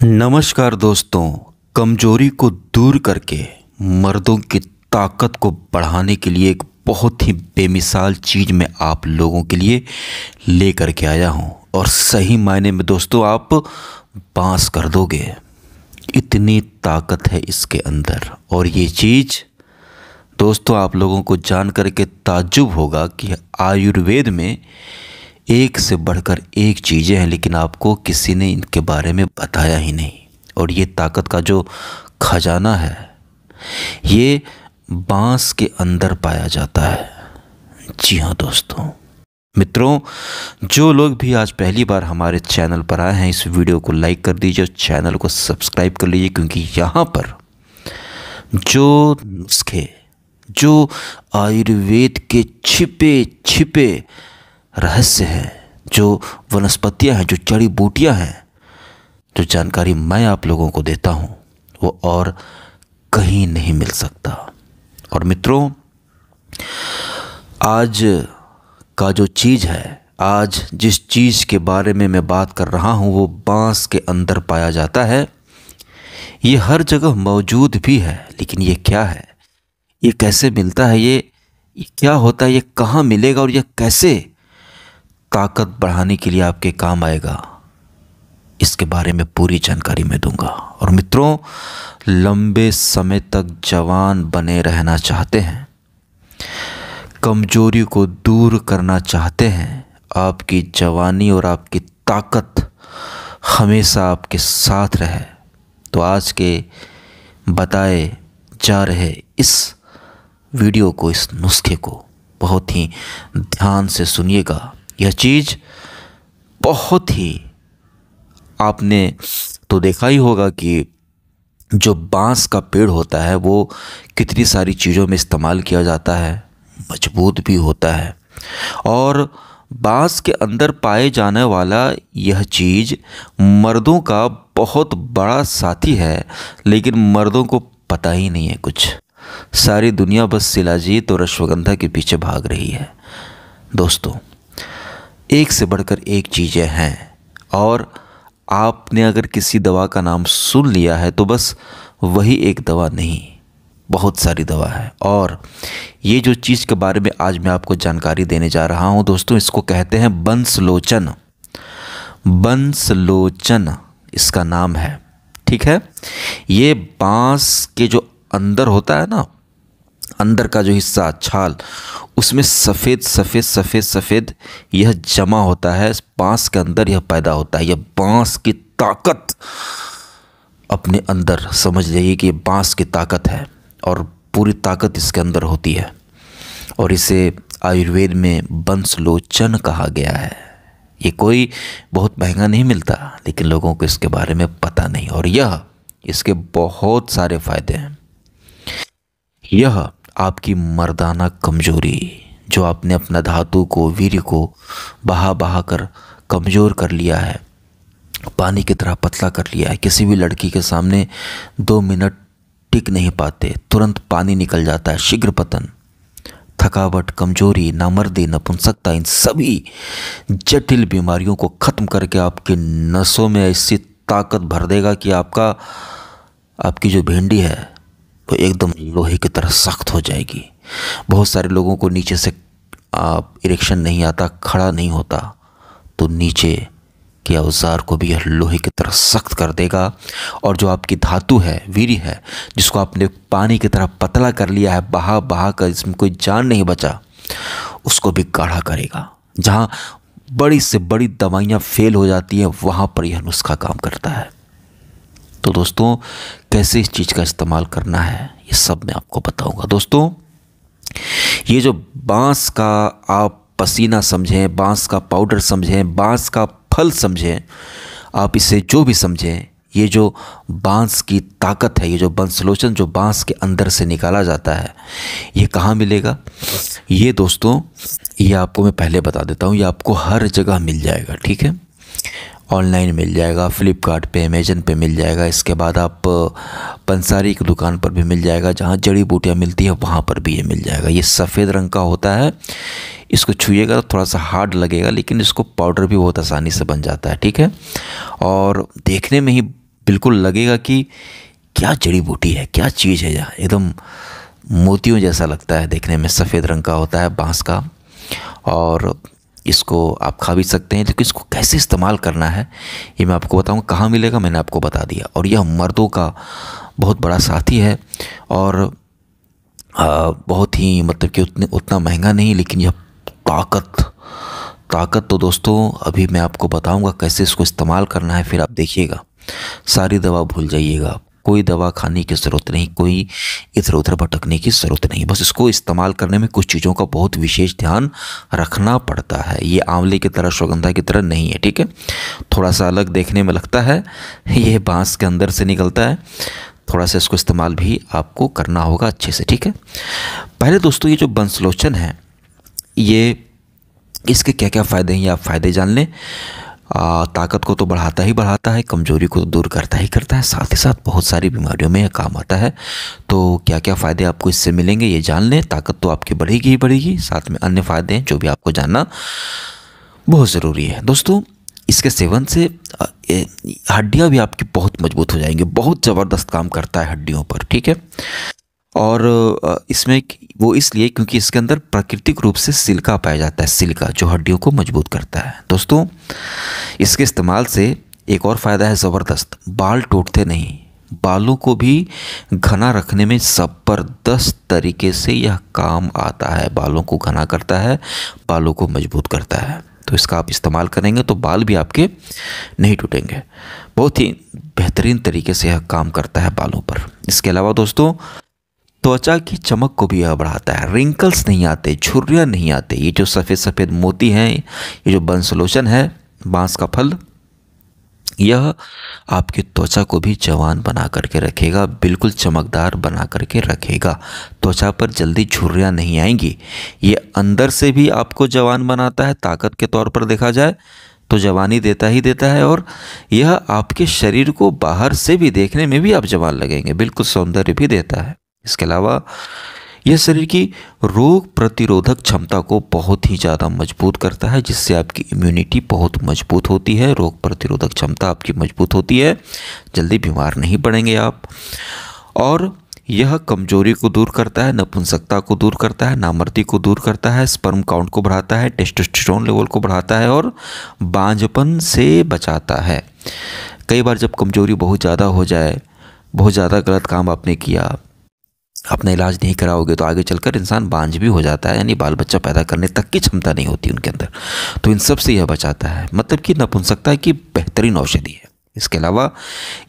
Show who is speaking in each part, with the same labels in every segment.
Speaker 1: नमस्कार दोस्तों। कमजोरी को दूर करके मर्दों की ताकत को बढ़ाने के लिए एक बहुत ही बेमिसाल चीज़ मैं आप लोगों के लिए लेकर के आया हूं और सही मायने में दोस्तों आप बांस कर दोगे। इतनी ताकत है इसके अंदर और ये चीज़ दोस्तों आप लोगों को जान करके ताज्जुब होगा कि आयुर्वेद में एक से बढ़कर एक चीज़ें हैं, लेकिन आपको किसी ने इनके बारे में बताया ही नहीं। और ये ताकत का जो खजाना है ये बांस के अंदर पाया जाता है। जी हाँ दोस्तों, मित्रों, जो लोग भी आज पहली बार हमारे चैनल पर आए हैं इस वीडियो को लाइक कर दीजिए और चैनल को सब्सक्राइब कर लीजिए, क्योंकि यहाँ पर जो नुस्खे, जो आयुर्वेद के छिपे छिपे रहस्य हैं, जो वनस्पतियां हैं, जो जड़ी बूटियां हैं, जो जानकारी मैं आप लोगों को देता हूं वो और कहीं नहीं मिल सकता। और मित्रों, आज का जो चीज़ है, आज जिस चीज़ के बारे में मैं बात कर रहा हूं वो बांस के अंदर पाया जाता है। ये हर जगह मौजूद भी है, लेकिन ये क्या है, ये कैसे मिलता है, ये क्या होता है, ये कहाँ मिलेगा और ये कैसे ताकत बढ़ाने के लिए आपके काम आएगा, इसके बारे में पूरी जानकारी मैं दूंगा। और मित्रों, लंबे समय तक जवान बने रहना चाहते हैं, कमजोरी को दूर करना चाहते हैं, आपकी जवानी और आपकी ताकत हमेशा आपके साथ रहे, तो आज के बताए जा रहे इस वीडियो को, इस नुस्खे को बहुत ही ध्यान से सुनिएगा। यह चीज़ बहुत ही, आपने तो देखा ही होगा कि जो बांस का पेड़ होता है वो कितनी सारी चीज़ों में इस्तेमाल किया जाता है, मजबूत भी होता है। और बांस के अंदर पाए जाने वाला यह चीज़ मर्दों का बहुत बड़ा साथी है, लेकिन मर्दों को पता ही नहीं है कुछ। सारी दुनिया बस शिलाजीत और अश्वगंधा के पीछे भाग रही है। दोस्तों, एक से बढ़कर एक चीज़ें हैं और आपने अगर किसी दवा का नाम सुन लिया है तो बस वही एक दवा नहीं, बहुत सारी दवा है। और ये जो चीज़ के बारे में आज मैं आपको जानकारी देने जा रहा हूँ दोस्तों, इसको कहते हैं बंसलोचन। बंसलोचन इसका नाम है, ठीक है। ये बांस के जो अंदर होता है ना, अंदर का जो हिस्सा छाल, उसमें सफ़ेद सफ़ेद सफ़ेद सफ़ेद यह जमा होता है, बांस के अंदर यह पैदा होता है। यह बांस की ताकत अपने अंदर, समझ लीजिए कि ये बांस की ताकत है और पूरी ताकत इसके अंदर होती है। और इसे आयुर्वेद में बंसलोचन कहा गया है। ये कोई बहुत महंगा नहीं मिलता, लेकिन लोगों को इसके बारे में पता नहीं। और यह, इसके बहुत सारे फ़ायदे हैं। यह आपकी मर्दाना कमजोरी, जो आपने अपना धातु को, वीर्य को बहा बहा कर कमज़ोर कर लिया है, पानी की तरह पतला कर लिया है, किसी भी लड़की के सामने 2 मिनट टिक नहीं पाते, तुरंत पानी निकल जाता है, शीघ्र पतन, थकावट, कमजोरी, नामर्दी, नपुंसकता, इन सभी जटिल बीमारियों को ख़त्म करके आपके नसों में ऐसी ताकत भर देगा कि आपकी जो भिंडी है वो एकदम लोहे की तरह सख्त हो जाएगी। बहुत सारे लोगों को नीचे से इरेक्शन नहीं आता, खड़ा नहीं होता, तो नीचे के औजार को भी यह लोहे की तरह सख्त कर देगा। और जो आपकी धातु है, वीर्य है, जिसको आपने पानी की तरह पतला कर लिया है, बहा बहा कर, इसमें कोई जान नहीं बचा, उसको भी गाढ़ा करेगा। जहाँ बड़ी से बड़ी दवाइयाँ फेल हो जाती हैं, वहाँ पर यह नुस्खा काम करता है। तो दोस्तों, कैसे इस चीज़ का इस्तेमाल करना है ये सब मैं आपको बताऊंगा। दोस्तों, ये जो बांस का आप पसीना समझें, बांस का पाउडर समझें, बांस का फल समझें, आप इसे जो भी समझें, ये जो बांस की ताकत है, ये जो बंसलोचन जो बांस के अंदर से निकाला जाता है, ये कहाँ मिलेगा? ये दोस्तों, ये आपको मैं पहले बता देता हूँ, ये आपको हर जगह मिल जाएगा, ठीक है। ऑनलाइन मिल जाएगा, फ्लिपकार्ट पे, अमेजन पे मिल जाएगा। इसके बाद आप पंसारी की दुकान पर भी मिल जाएगा, जहाँ जड़ी बूटियाँ मिलती है वहाँ पर भी ये मिल जाएगा। ये सफ़ेद रंग का होता है, इसको छुइएगा तो थोड़ा सा हार्ड लगेगा, लेकिन इसको पाउडर भी बहुत आसानी से बन जाता है, ठीक है। और देखने में ही बिल्कुल लगेगा कि क्या जड़ी बूटी है, क्या चीज़ है यह, एकदम मोतियों जैसा लगता है देखने में, सफ़ेद रंग का होता है बांस का। और इसको आप खा भी सकते हैं, लेकिन इसको कैसे इस्तेमाल करना है ये मैं आपको बताऊंगा। कहाँ मिलेगा मैंने आपको बता दिया। और यह मर्दों का बहुत बड़ा साथी है, और बहुत ही मतलब कि उतना महंगा नहीं, लेकिन यह ताकत ताकत तो दोस्तों अभी मैं आपको बताऊंगा कैसे इसको इस्तेमाल करना है, फिर आप देखिएगा सारी दवा भूल जाइएगा। कोई दवा खाने की ज़रूरत नहीं, कोई इधर उधर भटकने की ज़रूरत नहीं, बस इसको इस्तेमाल करने में कुछ चीज़ों का बहुत विशेष ध्यान रखना पड़ता है। ये आंवले की तरह, श्वगंधा की तरह नहीं है, ठीक है। थोड़ा सा अलग देखने में लगता है, ये बांस के अंदर से निकलता है। थोड़ा सा इसको इस्तेमाल भी आपको करना होगा अच्छे से, ठीक है। पहले दोस्तों ये जो बंसलोचन है, ये इसके क्या क्या फ़ायदे हैं ये आप फ़ायदे जान लें। ताकत को तो बढ़ाता ही बढ़ाता है, कमज़ोरी को दूर करता ही करता है, साथ ही साथ बहुत सारी बीमारियों में यह काम आता है। तो क्या क्या फ़ायदे आपको इससे मिलेंगे ये जान लें। ताकत तो आपकी बढ़ेगी ही बढ़ेगी, साथ में अन्य फ़ायदे हैं जो भी आपको जानना बहुत ज़रूरी है। दोस्तों इसके सेवन से हड्डियाँ भी आपकी बहुत मजबूत हो जाएंगी, बहुत ज़बरदस्त काम करता है हड्डियों पर, ठीक है। और इसमें वो इसलिए क्योंकि इसके अंदर प्राकृतिक रूप से सिलिका पाया जाता है, सिलिका जो हड्डियों को मजबूत करता है। दोस्तों इसके इस्तेमाल से एक और फ़ायदा है ज़बरदस्त, बाल टूटते नहीं, बालों को भी घना रखने में ज़बरदस्त तरीके से यह काम आता है। बालों को घना करता है, बालों को मजबूत करता है। तो इसका आप इस्तेमाल करेंगे तो बाल भी आपके नहीं टूटेंगे। बहुत ही बेहतरीन तरीके से यह काम करता है बालों पर। इसके अलावा दोस्तों त्वचा की चमक को भी यह बढ़ाता है, रिंकल्स नहीं आते, झुर्रियाँ नहीं आते। ये जो सफ़ेद सफ़ेद मोती हैं, ये जो बंसलोचन है, बांस का फल, यह आपकी त्वचा को भी जवान बना करके रखेगा, बिल्कुल चमकदार बना करके रखेगा। त्वचा पर जल्दी झुर्रियाँ नहीं आएंगी। ये अंदर से भी आपको जवान बनाता है, ताकत के तौर पर देखा जाए तो जवानी देता ही देता है, और यह आपके शरीर को बाहर से भी देखने में भी आप जवान लगेंगे, बिल्कुल सौंदर्य भी देता है। इसके अलावा यह शरीर की रोग प्रतिरोधक क्षमता को बहुत ही ज़्यादा मजबूत करता है, जिससे आपकी इम्यूनिटी बहुत मजबूत होती है। रोग प्रतिरोधक क्षमता आपकी मजबूत होती है, जल्दी बीमार नहीं पड़ेंगे आप। और यह कमजोरी को दूर करता है, नपुंसकता को दूर करता है, नामर्दी को दूर करता है, स्पर्म काउंट को बढ़ाता है, टेस्टोस्टेरोन लेवल को बढ़ाता है, और बांझपन से बचाता है। कई बार जब कमजोरी बहुत ज़्यादा हो जाए, बहुत ज़्यादा गलत काम आपने किया, अपना इलाज नहीं कराओगे तो आगे चलकर इंसान बांझ भी हो जाता है, यानी बाल बच्चा पैदा करने तक की क्षमता नहीं होती उनके अंदर। तो इन सब से यह बचाता है, मतलब कि नपुंसकता की बेहतरीन औषधि है। इसके अलावा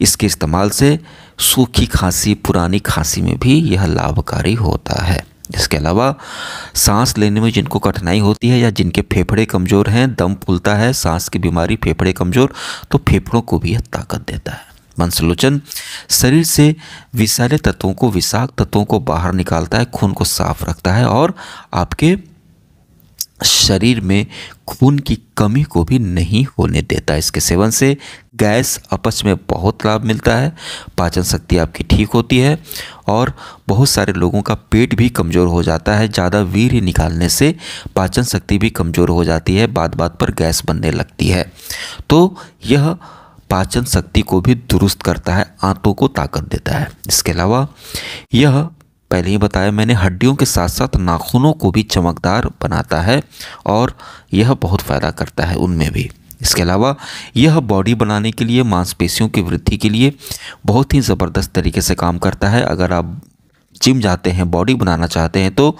Speaker 1: इसके इस्तेमाल से सूखी खांसी, पुरानी खांसी में भी यह लाभकारी होता है। इसके अलावा सांस लेने में जिनको कठिनाई होती है, या जिनके फेफड़े कमज़ोर हैं, दम फूलता है, सांस की बीमारी, फेफड़े कमज़ोर, तो फेफड़ों को भी यह ताकत देता है। बंसलोचन शरीर से विषैले तत्वों को, विषाक्त तत्वों को बाहर निकालता है, खून को साफ रखता है, और आपके शरीर में खून की कमी को भी नहीं होने देता। इसके सेवन से गैस, अपच में बहुत लाभ मिलता है, पाचन शक्ति आपकी ठीक होती है, और बहुत सारे लोगों का पेट भी कमज़ोर हो जाता है। ज़्यादा वीर्य निकालने से पाचन शक्ति भी कमज़ोर हो जाती है, बात बात पर गैस बनने लगती है। तो यह पाचन शक्ति को भी दुरुस्त करता है, आंतों को ताकत देता है। इसके अलावा यह पहले ही बताया मैंने, हड्डियों के साथ साथ नाखूनों को भी चमकदार बनाता है, और यह बहुत फ़ायदा करता है उनमें भी। इसके अलावा यह बॉडी बनाने के लिए, मांसपेशियों की वृद्धि के लिए बहुत ही ज़बरदस्त तरीके से काम करता है। अगर आप जिम जाते हैं, बॉडी बनाना चाहते हैं, तो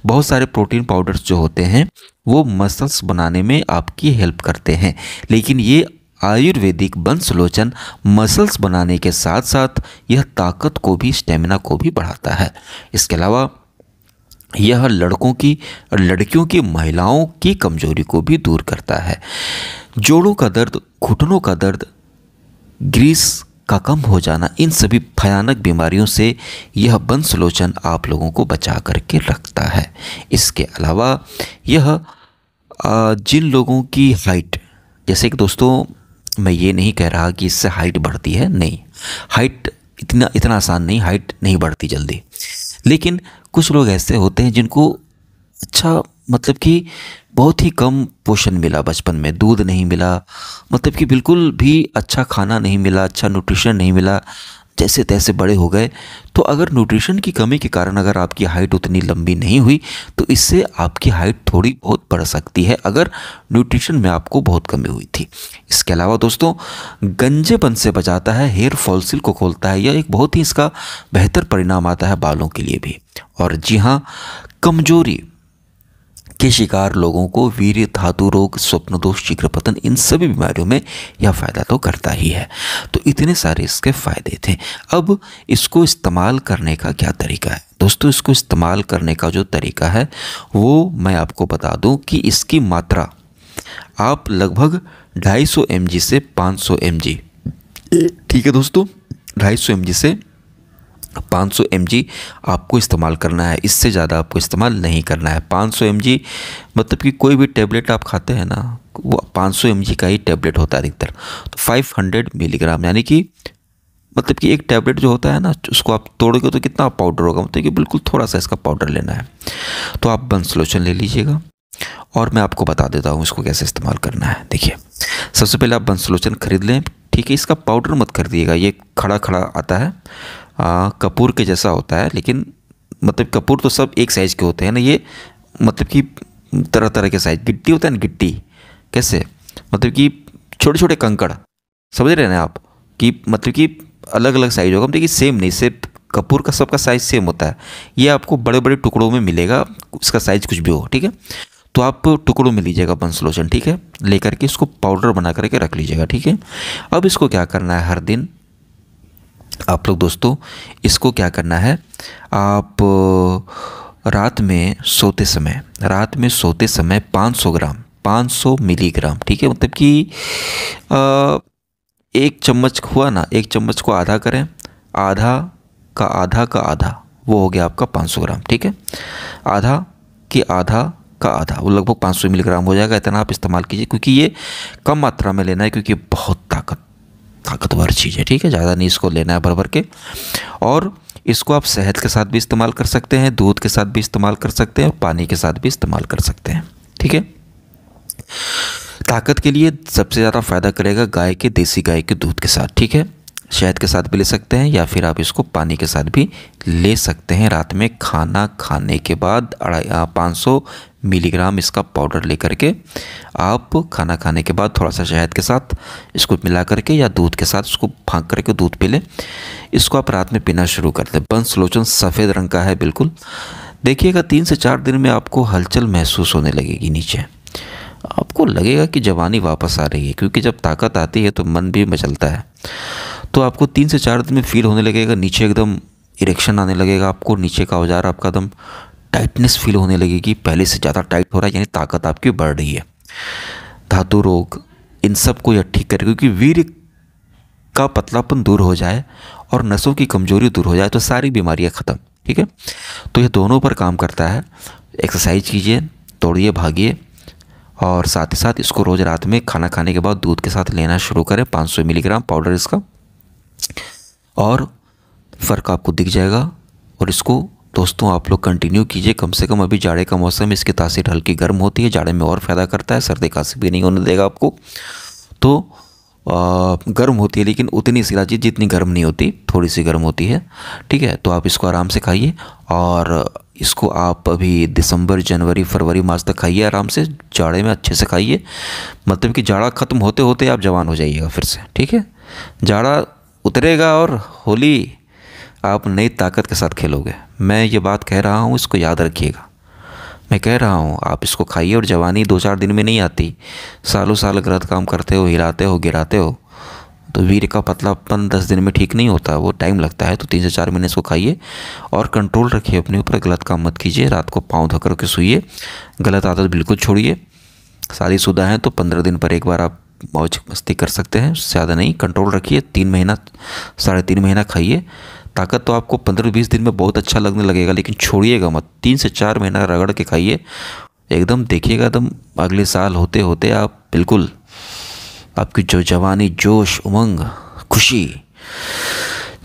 Speaker 1: बहुत सारे प्रोटीन पाउडर्स जो होते हैं वो मसल्स बनाने में आपकी हेल्प करते हैं, लेकिन ये आयुर्वेदिक बंसलोचन मसल्स बनाने के साथ साथ यह ताकत को भी, स्टेमिना को भी बढ़ाता है। इसके अलावा यह लड़कों की और लड़कियों की, महिलाओं की कमजोरी को भी दूर करता है। जोड़ों का दर्द, घुटनों का दर्द, ग्रीस का कम हो जाना, इन सभी भयानक बीमारियों से यह बंसलोचन आप लोगों को बचा करके रखता है। इसके अलावा यह जिन लोगों की हाइट, जैसे कि दोस्तों मैं ये नहीं कह रहा कि इससे हाइट बढ़ती है, नहीं, हाइट इतना आसान नहीं, हाइट नहीं बढ़ती जल्दी, लेकिन कुछ लोग ऐसे होते हैं जिनको अच्छा मतलब कि बहुत ही कम पोषण मिला बचपन में, दूध नहीं मिला, मतलब कि बिल्कुल भी अच्छा खाना नहीं मिला, अच्छा न्यूट्रिशन नहीं मिला, जैसे तैसे बड़े हो गए। तो अगर न्यूट्रिशन की कमी के कारण अगर आपकी हाइट उतनी लंबी नहीं हुई तो इससे आपकी हाइट थोड़ी बहुत बढ़ सकती है, अगर न्यूट्रिशन में आपको बहुत कमी हुई थी। इसके अलावा दोस्तों, गंजेपन से बचाता है, हेयर फॉलिकल को खोलता है, यह एक बहुत ही इसका बेहतर परिणाम आता है बालों के लिए भी। और जी हाँ, कमजोरी के शिकार लोगों को वीर्य धातु रोग, स्वप्न दोष, शीघ्र पतन, इन सभी बीमारियों में यह फ़ायदा तो करता ही है। तो इतने सारे इसके फ़ायदे थे। अब इसको इस्तेमाल करने का क्या तरीका है दोस्तों? इसको इस्तेमाल करने का जो तरीका है वो मैं आपको बता दूं कि इसकी मात्रा आप लगभग 250 mg से 500 mg, ठीक है दोस्तों, 250 mg से 500 mg आपको इस्तेमाल करना है, इससे ज़्यादा आपको इस्तेमाल नहीं करना है। 500 mg मतलब कि कोई भी टेबलेट आप खाते हैं ना, वो 500 mg का ही टेबलेट होता है अधिकतर। तो 500 मिलीग्राम, यानी कि मतलब कि एक टेबलेट जो होता है ना, उसको आप तोड़ोगे तो कितना पाउडर होगा, मतलब कि बिल्कुल थोड़ा सा इसका पाउडर लेना है। तो आप बंस लोशन ले लीजिएगा और मैं आपको बता देता हूँ इसको कैसे इस्तेमाल करना है। देखिए, सबसे पहले आप बंस लोशन खरीद लें, ठीक है। इसका पाउडर मत खरीदिएगा, ये खड़ा खड़ा आता है, कपूर के जैसा होता है, लेकिन मतलब कपूर तो सब एक साइज़ के होते हैं ना, ये मतलब कि तरह तरह के साइज़, गिट्टी होता है ना, गिट्टी कैसे, मतलब कि छोटे छोटे कंकड़, समझ रहे हैं ना आप, कि मतलब कि अलग अलग साइज़ होगा, मतलब कि सेम नहीं, सिर्फ कपूर का सबका साइज़ सेम होता है। ये आपको बड़े बड़े टुकड़ों में मिलेगा, उसका साइज़ कुछ भी हो, ठीक है। तो आप टुकड़ों में लीजिएगा बंस लोशन, ठीक है, लेकर के इसको पाउडर बना करके रख लीजिएगा, ठीक है। अब इसको क्या करना है, हर दिन आप लोग दोस्तों इसको क्या करना है, आप रात में सोते समय 500 ग्राम, 500 मिलीग्राम, ठीक है, मतलब कि एक चम्मच हुआ ना, एक चम्मच को आधा करें, आधा का आधा, वो हो गया आपका 500 ग्राम, ठीक है। आधा का आधा, वो लगभग 500 मिलीग्राम हो जाएगा। इतना आप इस्तेमाल कीजिए, क्योंकि ये कम मात्रा में लेना है, क्योंकि बहुत ताकतवर चीज़ है, ठीक है, ज़्यादा नहीं इसको लेना है भर भर के। और इसको आप शहद के साथ भी इस्तेमाल कर सकते हैं, दूध के साथ भी इस्तेमाल कर सकते हैं और पानी के साथ भी इस्तेमाल कर सकते हैं, ठीक है। ताकत के लिए सबसे ज़्यादा फ़ायदा करेगा गाय के, देसी गाय के दूध के साथ, ठीक है। शहद के साथ भी ले सकते हैं या फिर आप इसको पानी के साथ भी ले सकते हैं। रात में खाना खाने के बाद 500 मिलीग्राम इसका पाउडर लेकर के आप खाना खाने के बाद थोड़ा सा शहद के साथ इसको मिला करके या दूध के साथ उसको फाँक करके दूध पी लें। इसको आप रात में पीना शुरू कर दें। बंस लोशन सफ़ेद रंग का है बिल्कुल। देखिएगा 3 से 4 दिन में आपको हलचल महसूस होने लगेगी नीचे, आपको लगेगा कि जवानी वापस आ रही है, क्योंकि जब ताकत आती है तो मन भी मचलता है। तो आपको 3 से 4 दिन में फील होने लगेगा, नीचे एकदम इरेक्शन आने लगेगा, आपको नीचे का औजार आपका एकदम टाइटनेस फील होने लगेगी, पहले से ज़्यादा टाइट हो रहा है, यानी ताकत आपकी बढ़ रही है। धातु रोग इन सब को यह ठीक करे, क्योंकि वीर्य का पतलापन दूर हो जाए और नसों की कमजोरी दूर हो जाए तो सारी बीमारियां ख़त्म, ठीक है। तो ये दोनों पर काम करता है। एक्सरसाइज कीजिए, दौड़िए, भागिए और साथ ही साथ इसको रोज़ रात में खाना खाने के बाद दूध के साथ लेना शुरू करें, 500 मिलीग्राम पाउडर इसका, और फ़र्क आपको दिख जाएगा। और इसको दोस्तों आप लोग कंटिन्यू कीजिए, कम से कम अभी जाड़े का मौसम, इसकी तासीर हल्की गर्म होती है, जाड़े में और फ़ायदा करता है, सर्दी खांसी भी नहीं होने देगा आपको। तो गर्म होती है लेकिन उतनी सिलाजी जितनी गर्म नहीं होती, थोड़ी सी गर्म होती है, ठीक है। तो आप इसको आराम से खाइए और इसको आप अभी दिसंबर, जनवरी, फरवरी मार्च तक खाइए आराम से, जाड़े में अच्छे से खाइए, मतलब कि जाड़ा ख़त्म होते होते आप जवान हो जाइएगा फिर से, ठीक है। जाड़ा उतरेगा और होली आप नई ताकत के साथ खेलोगे। मैं ये बात कह रहा हूँ, इसको याद रखिएगा, मैं कह रहा हूँ, आप इसको खाइए। और जवानी 2-4 दिन में नहीं आती, सालों साल गलत काम करते हो, हिलाते हो, गिराते हो, तो वीर्य का पतलापन 10 दिन में ठीक नहीं होता, वो टाइम लगता है। तो 3 से 4 महीने इसको खाइए और कंट्रोल रखिए अपने ऊपर, गलत काम मत कीजिए, रात को पाँव धो करके सोइए, गलत आदत बिल्कुल छोड़िए। शादीशुदा हैं तो 15 दिन पर एक बार आप मौज मस्ती कर सकते हैं, ज़्यादा नहीं, कंट्रोल रखिए। 3 महीना, 3.5 महीना खाइए, ताकत तो आपको 15-20 दिन में बहुत अच्छा लगने लगेगा, लेकिन छोड़िएगा मत, 3 से 4 महीना रगड़ के खाइए, एकदम देखिएगा एकदम अगले साल होते होते आप बिल्कुल, आपकी जो जवानी, जोश, उमंग, खुशी,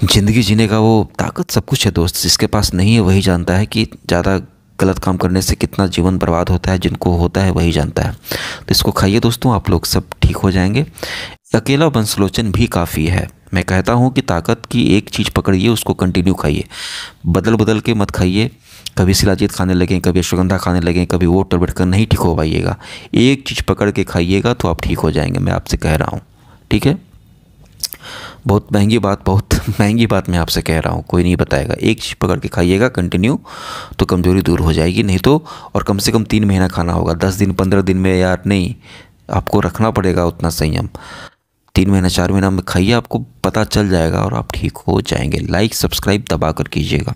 Speaker 1: ज़िंदगी जीने का वो ताकत, सब कुछ है दोस्त। जिसके पास नहीं है वही जानता है कि ज़्यादा गलत काम करने से कितना जीवन बर्बाद होता है, जिनको होता है वही जानता है। तो इसको खाइए दोस्तों, आप लोग सब ठीक हो जाएंगे। अकेला वंशलोचन भी काफ़ी है। मैं कहता हूँ कि ताकत की एक चीज़ पकड़िए, उसको कंटिन्यू खाइए, बदल बदल के मत खाइए। कभी शिलाजीत खाने लगें, कभी अश्वगंधा खाने लगें, कभी वो टैबलेट का, नहीं ठीक हो पाइएगा। एक चीज़ पकड़ के खाइएगा तो आप ठीक हो जाएंगे, मैं आपसे कह रहा हूँ। ठीक है, बहुत महंगी बात मैं आपसे कह रहा हूँ, कोई नहीं बताएगा। एक चीज़ पकड़ के खाइएगा कंटिन्यू, तो कमज़ोरी दूर हो जाएगी। नहीं तो, और कम से कम 3 महीना खाना होगा, 10 दिन 15 दिन में यार नहीं, आपको रखना पड़ेगा उतना संयम। 3 महीना 4 महीना में खाइए, आपको पता चल जाएगा और आप ठीक हो जाएंगे। लाइक सब्सक्राइब दबा कर कीजिएगा।